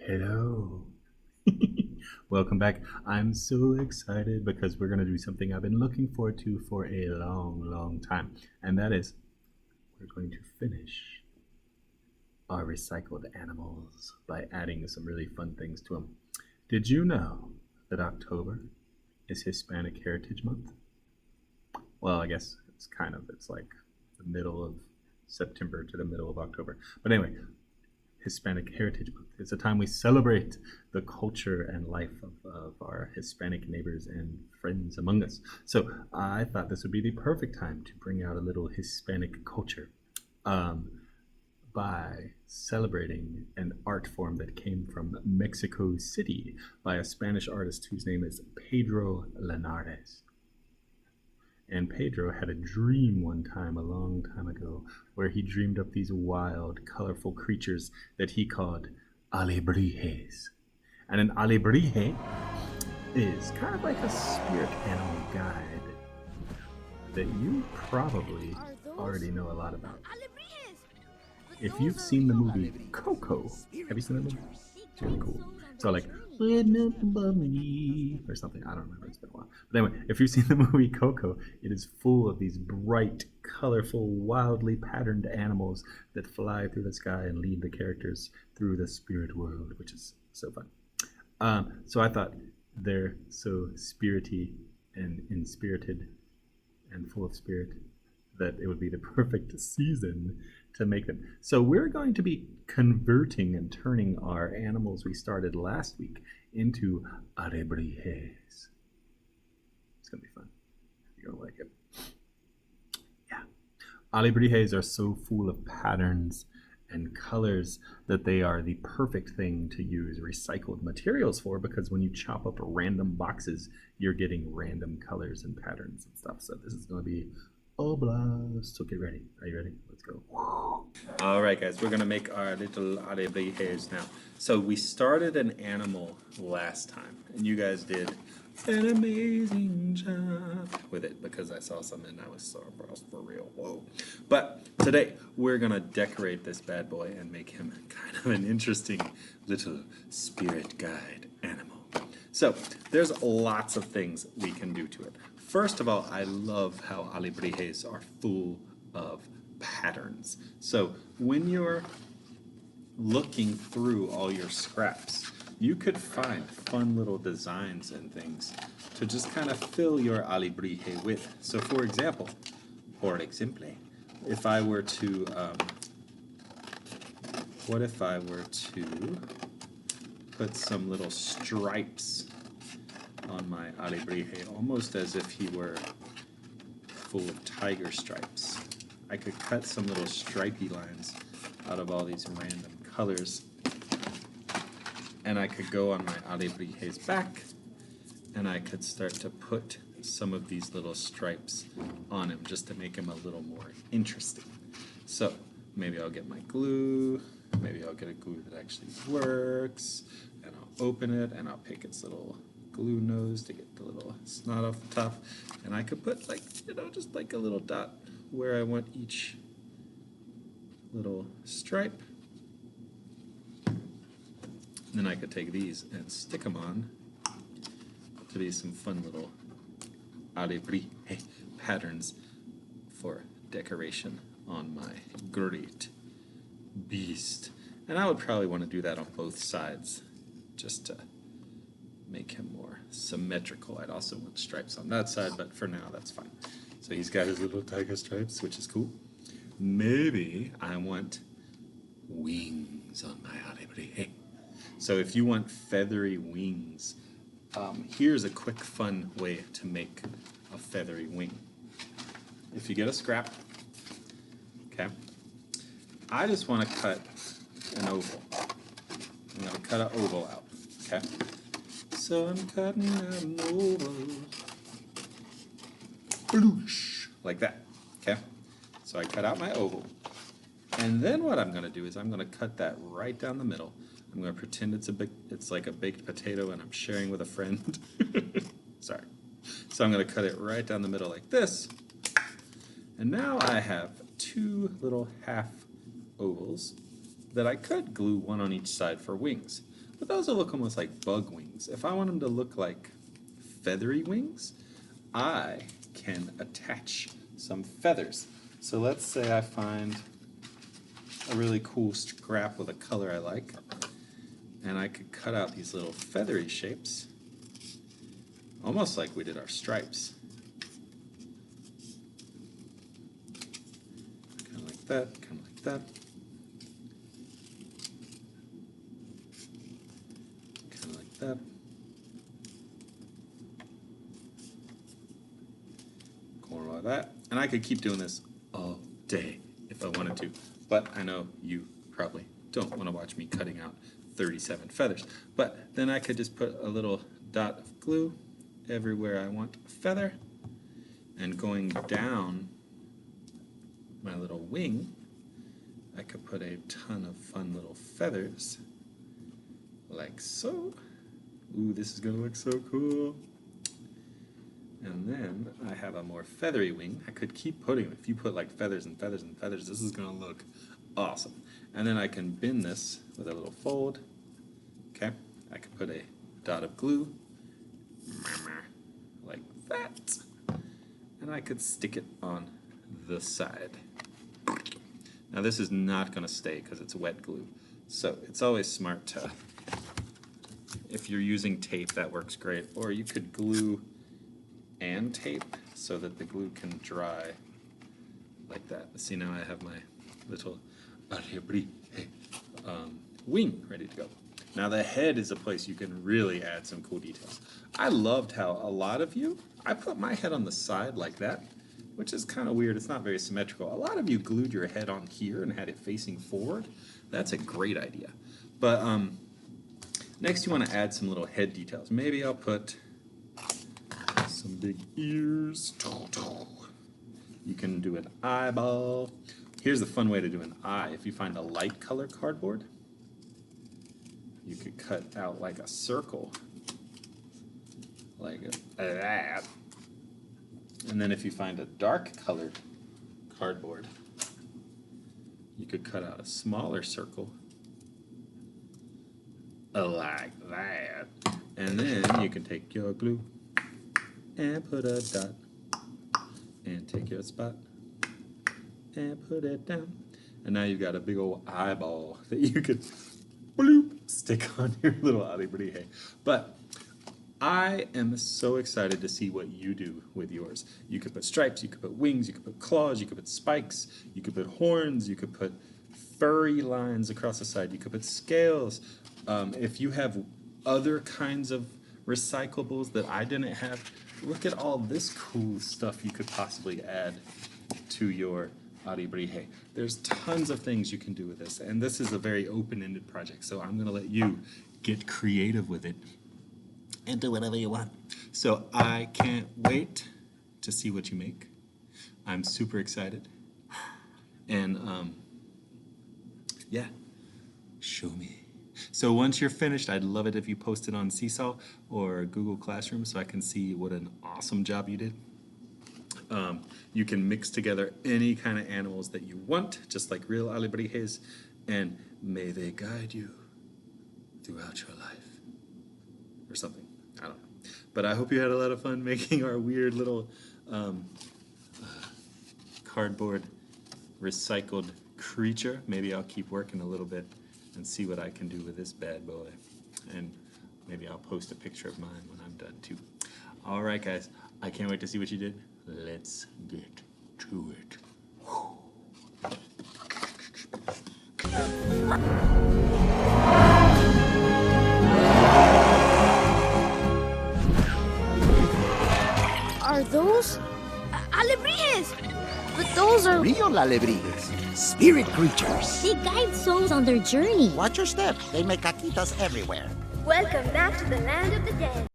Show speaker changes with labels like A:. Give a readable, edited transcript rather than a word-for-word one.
A: Hello. Welcome back. I'm so excited because we're going to do something I've been looking forward to for a long time. And that is, we're going to finish our recycled animals by adding some really fun things to them. Did you know that October is Hispanic Heritage Month? Well, I guess it's like the middle of September to the middle of October. But anyway, Hispanic Heritage Month. It's a time we celebrate the culture and life of our Hispanic neighbors and friends among us. So I thought this would be the perfect time to bring out a little Hispanic culture um, by celebrating an art form that came from Mexico City by a Spanish artist whose name is Pedro Linares. And Pedro had a dream one time, a long time ago, where he dreamed up these wild, colorful creatures that he called ALEBRIJES. And an ALEBRIJE is kind of like a spirit animal guide that you probably already know a lot about. If you've seen the movie Coco, have you seen that movie? It's really cool. So like, or something. I don't remember. It's been a while. But anyway, if you've seen the movie Coco, it is full of these bright, colorful, wildly patterned animals that fly through the sky and lead the characters through the spirit world, which is so fun. So I thought they're so spirity and inspirited and full of spirit that it would be the perfect season to make them. So we're going to be converting and turning our animals we started last week into ALEBRIJES. It's going to be fun. You're going to like it. Yeah. ALEBRIJES are so full of patterns and colors that they are the perfect thing to use recycled materials for, because when you chop up random boxes, you're getting random colors and patterns and stuff. So this is going to be oh blast. So get ready. Are you ready? Let's go. All right, guys, we're gonna make our little ALEBRIJES now. So we started an animal last time, and you guys did an amazing job with it because I saw something and I was so impressed, for real. Whoa. But today we're gonna decorate this bad boy and make him kind of an interesting little spirit guide animal. So there's lots of things we can do to it. First of all, I love how ALEBRIJES are full of patterns. So when you're looking through all your scraps, you could find fun little designs and things to just kind of fill your ALEBRIJE with. So for example, if I were to, what if I were to put some little stripes on my ALEBRIJE, almost as if he were full of tiger stripes. I could cut some little stripy lines out of all these random colors, and I could go on my ALEBRIJE's back, and I could start to put some of these little stripes on him just to make him a little more interesting. So maybe I'll get my glue, maybe I'll get a glue that actually works, and I'll open it, and I'll pick its little glue nose to get the little snot off the top, and I could put like, just like a little dot where I want each little stripe. And then I could take these and stick them on to be some fun little ALEBRIJE patterns for decoration on my great beast. And I would probably want to do that on both sides just to make him more symmetrical. I'd also want stripes on that side, but for now that's fine. So he's got his little tiger stripes, which is cool. Maybe I want wings on my ALEBRIJE. So if you want feathery wings, here's a quick fun way to make a feathery wing. If you get a scrap, okay, I just want to cut an oval. I'm going to cut an oval out, okay? So I'm cutting out an oval, like that, okay? So I cut out my oval, and then what I'm going to do is I'm going to cut that right down the middle. I'm going to pretend it's like a baked potato and I'm sharing with a friend. Sorry. So I'm going to cut it right down the middle like this, and now I have two little half ovals that I could glue one on each side for wings. but those will look almost like bug wings. If I want them to look like feathery wings, I can attach some feathers. So let's say I find a really cool scrap with a color I like, and I could cut out these little feathery shapes, almost like we did our stripes. Kind of like that, kind of like that. Kind of like that. Corner like that. And I could keep doing this all day if I wanted to, but I know you probably don't want to watch me cutting out 37 feathers. But then I could just put a little dot of glue everywhere I want a feather, and going down my little wing, I could put a ton of fun little feathers, like so. Ooh, this is gonna look so cool. And then I have a more feathery wing. I could keep putting them. If you put like feathers and feathers and feathers, this is gonna look awesome. And then I can bend this with a little fold. Okay, I could put a dot of glue, like that. And I could stick it on the side. Now this is not gonna stay because it's wet glue. So it's always smart to, if you're using tape, that works great. Or you could glue and tape so that the glue can dry like that. See, now I have my little ALEBRIJE wing ready to go. Now the head is a place you can really add some cool details. I loved how a lot of you, I put my head on the side like that, which is kind of weird. It's not very symmetrical. A lot of you glued your head on here and had it facing forward. That's a great idea. But next you want to add some little head details. Maybe I'll put some big ears. You can do an eyeball. Here's a fun way to do an eye. If you find a light color cardboard, you could cut out like a circle, like that. And then if you find a dark colored cardboard, you could cut out a smaller circle, like that. And then you can take your glue and put a dot, and take your spot and put it down. And now you've got a big old eyeball that you could bloop, stick on your little ALEBRIJE. But I am so excited to see what you do with yours. You could put stripes, you could put wings, you could put claws, you could put spikes, you could put horns, you could put furry lines across the side, you could put scales. If you have other kinds of recyclables that I didn't have, look at all this cool stuff you could possibly add to your ALEBRIJE. There's tons of things you can do with this, and this is a very open-ended project, so I'm going to let you get creative with it and do whatever you want. So I can't wait to see what you make. I'm super excited. And yeah, show me. So once you're finished, I'd love it if you post it on Seesaw or Google Classroom so I can see what an awesome job you did. You can mix together any kind of animals that you want, just like real ALEBRIJES, and may they guide you throughout your life. Or something. I don't know. But I hope you had a lot of fun making our weird little cardboard recycled creature. Maybe I'll keep working a little bit and see what I can do with this bad boy. And maybe I'll post a picture of mine when I'm done too. All right, guys. I can't wait to see what you did. Let's get to it.
B: Are those ALEBRIJES? But those are
C: Real ALEBRIJES, spirit creatures.
B: they guide souls on their journey.
C: Watch your step. They make caquitas everywhere.
D: Welcome back to the land of the dead.